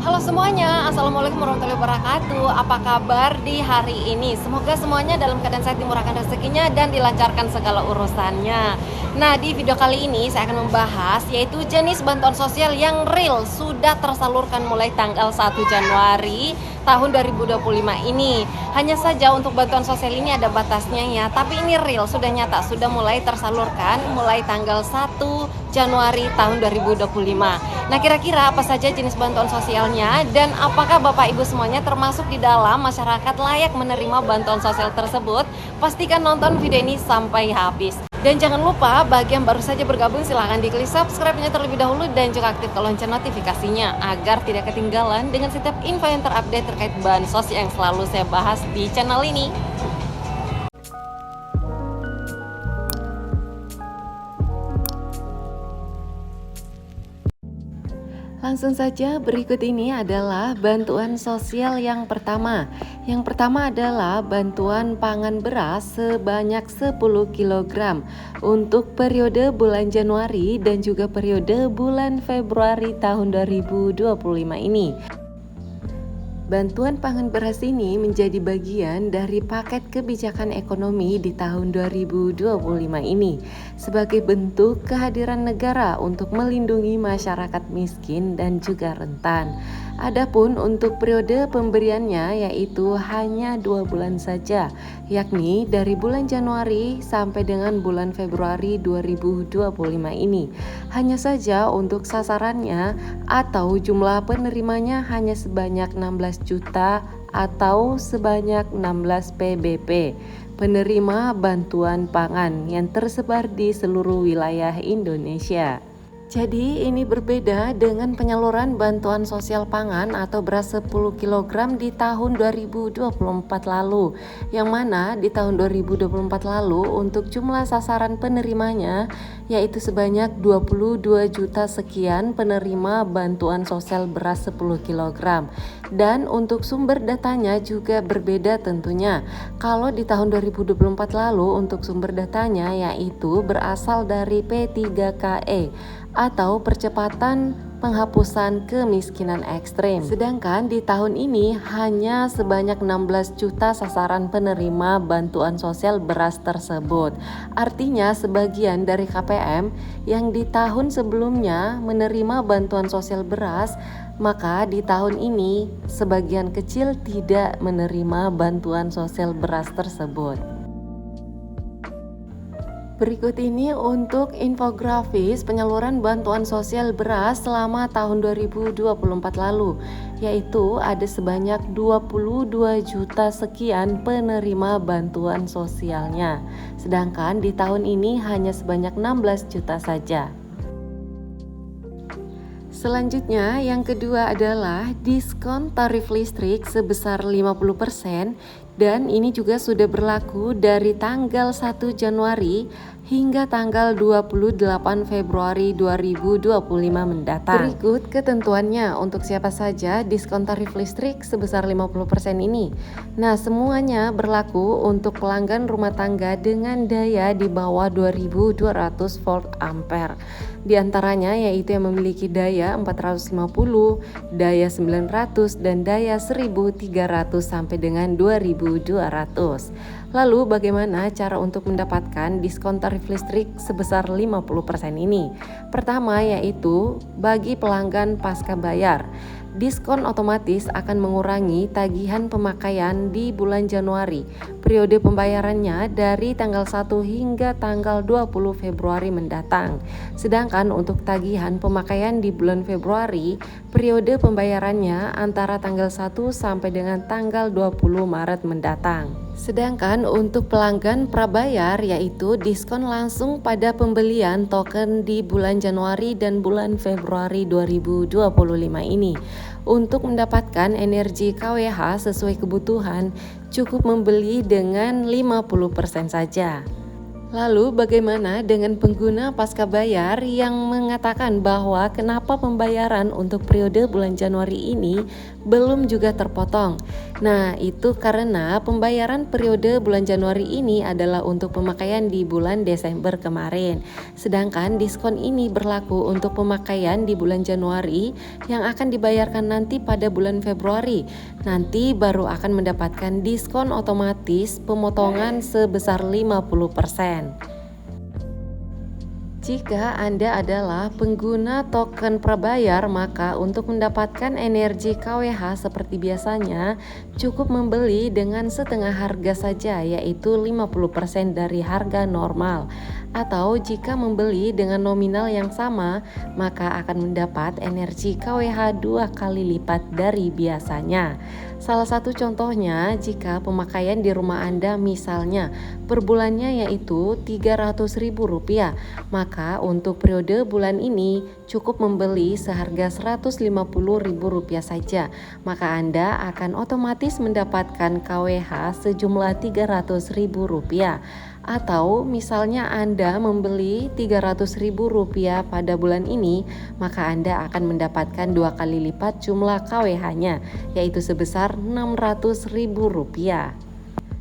Halo semuanya, Assalamualaikum warahmatullahi wabarakatuh. Apa kabar di hari ini? Semoga semuanya dalam keadaan sehat, dimurahkan rezekinya, dan dilancarkan segala urusannya. Nah, di video kali ini saya akan membahas yaitu jenis bantuan sosial yang real sudah tersalurkan mulai tanggal 1 Januari tahun 2025 ini. Hanya saja untuk bantuan sosial ini ada batasnya ya, tapi ini real, sudah nyata, sudah mulai tersalurkan mulai tanggal 1 Januari tahun 2025. Nah, kira-kira apa saja jenis bantuan sosialnya dan apakah Bapak Ibu semuanya termasuk di dalam masyarakat layak menerima bantuan sosial tersebut? Pastikan nonton video ini sampai habis. Dan jangan lupa bagi yang baru saja bergabung silahkan diklik subscribe-nya terlebih dahulu dan juga aktifkan lonceng notifikasinya agar tidak ketinggalan dengan setiap info yang terupdate terkait bansos yang selalu saya bahas di channel ini. Langsung saja, berikut ini adalah bantuan sosial yang pertama. Yang pertama adalah bantuan pangan beras sebanyak 10 kg untuk periode bulan Januari dan juga periode bulan Februari tahun 2025 ini. Bantuan pangan beras ini menjadi bagian dari paket kebijakan ekonomi di tahun 2025 ini sebagai bentuk kehadiran negara untuk melindungi masyarakat miskin dan juga rentan. Adapun untuk periode pemberiannya yaitu hanya 2 bulan saja, yakni dari bulan Januari sampai dengan bulan Februari 2025 ini. Hanya saja untuk sasarannya atau jumlah penerimanya hanya sebanyak 16 juta atau sebanyak 16 PBP penerima bantuan pangan yang tersebar di seluruh wilayah Indonesia. Jadi ini berbeda dengan penyaluran bantuan sosial pangan atau beras 10 kg di tahun 2024 lalu, yang mana di tahun 2024 lalu untuk jumlah sasaran penerimanya yaitu sebanyak 22 juta sekian penerima bantuan sosial beras 10 kg. Dan untuk sumber datanya juga berbeda tentunya. Kalau di tahun 2024 lalu untuk sumber datanya yaitu berasal dari P3KE atau percepatan penghapusan kemiskinan ekstrim. Sedangkan di tahun ini hanya sebanyak 16 juta sasaran penerima bantuan sosial beras tersebut. Artinya sebagian dari KPM yang di tahun sebelumnya menerima bantuan sosial beras, maka di tahun ini sebagian kecil tidak menerima bantuan sosial beras tersebut. Berikut ini untuk infografis penyaluran bantuan sosial beras selama tahun 2024 lalu, yaitu ada sebanyak 22 juta sekian penerima bantuan sosialnya. Sedangkan di tahun ini hanya sebanyak 16 juta saja. Selanjutnya yang kedua adalah diskon tarif listrik sebesar 50% dan ini juga sudah berlaku dari tanggal 1 Januari hingga tanggal 28 Februari 2025 mendatang. Berikut ketentuannya untuk siapa saja diskon tarif listrik sebesar 50% ini. Nah, semuanya berlaku untuk pelanggan rumah tangga dengan daya di bawah 2200 volt ampere. Di antaranya yaitu yang memiliki daya 450, daya 900 dan daya 1300 sampai dengan 2200. Lalu bagaimana cara untuk mendapatkan diskon tarif listrik sebesar 50% ini? Pertama yaitu bagi pelanggan pasca bayar. Diskon otomatis akan mengurangi tagihan pemakaian di bulan Januari. Periode pembayarannya dari tanggal 1 hingga tanggal 20 Februari mendatang. Sedangkan untuk tagihan pemakaian di bulan Februari, periode pembayarannya antara tanggal 1 sampai dengan tanggal 20 Maret mendatang. Sedangkan untuk pelanggan prabayar yaitu diskon langsung pada pembelian token di bulan Januari dan bulan Februari 2025 ini. Untuk mendapatkan energi KWH sesuai kebutuhan cukup membeli dengan 50% saja. Lalu bagaimana dengan pengguna pasca bayar yang mengatakan bahwa kenapa pembayaran untuk periode bulan Januari ini belum juga terpotong? Nah, itu karena pembayaran periode bulan Januari ini adalah untuk pemakaian di bulan Desember kemarin. Sedangkan diskon ini berlaku untuk pemakaian di bulan Januari yang akan dibayarkan nanti pada bulan Februari. Nanti baru akan mendapatkan diskon otomatis pemotongan sebesar 50%. Jika Anda adalah pengguna token prabayar, maka untuk mendapatkan energi KWH seperti biasanya, cukup membeli dengan setengah harga saja, yaitu 50% dari harga normal. Atau jika membeli dengan nominal yang sama, maka akan mendapat energi KWH 2 kali lipat dari biasanya. Salah satu contohnya, jika pemakaian di rumah Anda misalnya per bulannya yaitu Rp300.000, maka untuk periode bulan ini cukup membeli seharga Rp150.000 saja. Maka Anda akan otomatis mendapatkan KWH sejumlah Rp300.000. Atau misalnya Anda membeli Rp300.000 pada bulan ini, maka Anda akan mendapatkan 2 kali lipat jumlah KWH-nya, yaitu sebesar Rp600.000.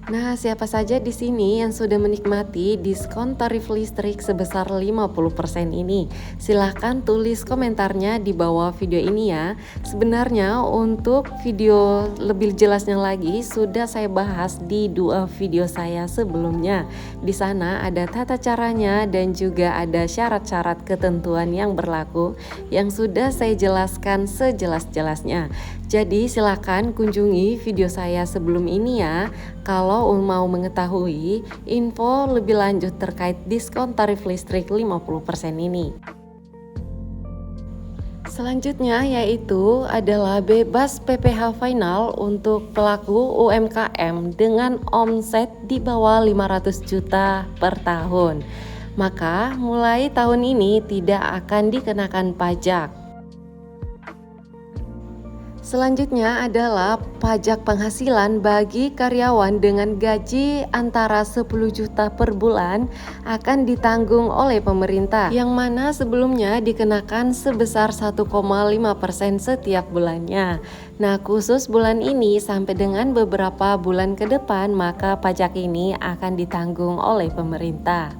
Nah, siapa saja di sini yang sudah menikmati diskon tarif listrik sebesar 50% ini? Silahkan tulis komentarnya di bawah video ini ya. Sebenarnya untuk video lebih jelasnya lagi sudah saya bahas di 2 video saya sebelumnya. Di sana ada tata caranya dan juga ada syarat-syarat ketentuan yang berlaku yang sudah saya jelaskan sejelas-jelasnya. Jadi silakan kunjungi video saya sebelum ini ya, kalau mau mengetahui info lebih lanjut terkait diskon tarif listrik 50% ini. Selanjutnya yaitu adalah bebas PPh final untuk pelaku UMKM dengan omset di bawah 500 juta per tahun. Maka mulai tahun ini tidak akan dikenakan pajak. Selanjutnya adalah pajak penghasilan bagi karyawan dengan gaji antara 10 juta per bulan akan ditanggung oleh pemerintah, yang mana sebelumnya dikenakan sebesar 1,5% setiap bulannya. Nah, khusus bulan ini sampai dengan beberapa bulan ke depan, maka pajak ini akan ditanggung oleh pemerintah.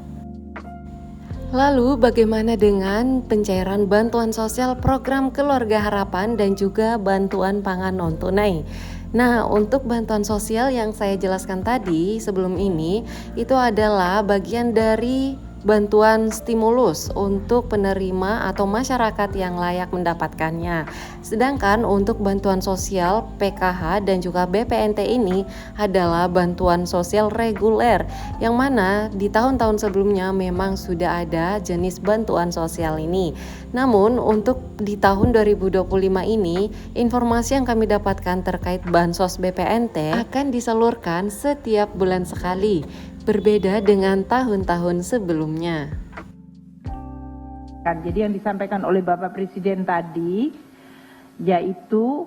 Lalu bagaimana dengan pencairan bantuan sosial program Keluarga Harapan dan juga bantuan pangan non-tunai? Nah, untuk bantuan sosial yang saya jelaskan tadi sebelum ini, itu adalah bagian dari bantuan stimulus untuk penerima atau masyarakat yang layak mendapatkannya. Sedangkan untuk bantuan sosial PKH dan juga BPNT ini adalah bantuan sosial reguler, yang mana di tahun-tahun sebelumnya memang sudah ada jenis bantuan sosial ini. Namun untuk di tahun 2025 ini, informasi yang kami dapatkan terkait bansos BPNT akan disalurkan setiap bulan sekali, berbeda dengan tahun-tahun sebelumnya. Jadi yang disampaikan oleh Bapak Presiden tadi yaitu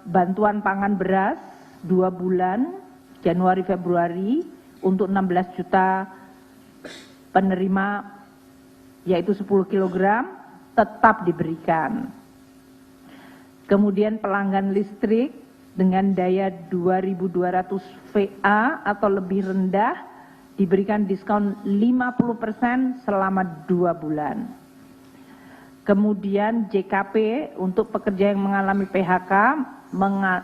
bantuan pangan beras 2 bulan Januari Februari untuk 16 juta penerima yaitu 10 kg tetap diberikan. Kemudian pelanggan listrik dengan daya 2200 VA atau lebih rendah diberikan diskon 50% selama 2 bulan. Kemudian JKP untuk pekerja yang mengalami PHK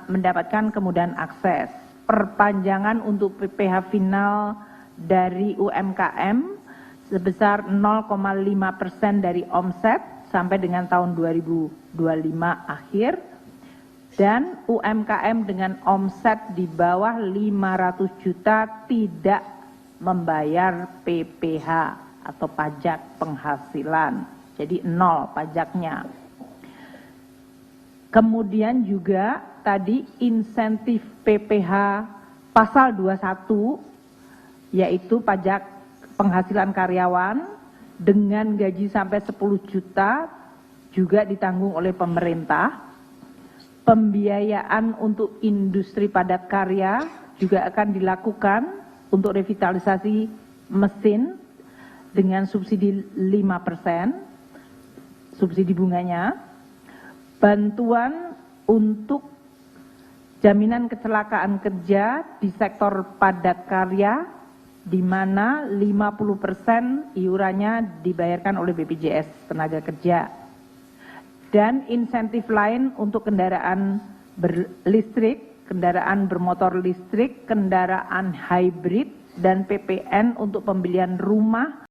mendapatkan kemudahan akses. Perpanjangan untuk PPh final dari UMKM sebesar 0,5% dari omset sampai dengan tahun 2025 akhir. Dan UMKM dengan omset di bawah 500 juta tidak membayar PPh atau pajak penghasilan. Jadi 0 pajaknya. Kemudian juga tadi insentif PPh pasal 21 yaitu pajak penghasilan karyawan dengan gaji sampai 10 juta juga ditanggung oleh pemerintah. Pembiayaan untuk industri padat karya juga akan dilakukan untuk revitalisasi mesin dengan subsidi 5%, subsidi bunganya, bantuan untuk jaminan kecelakaan kerja di sektor padat karya, di mana 50% iurannya dibayarkan oleh BPJS Tenaga Kerja, dan insentif lain untuk kendaraan berlistrik, kendaraan bermotor listrik, kendaraan hybrid, dan PPN untuk pembelian rumah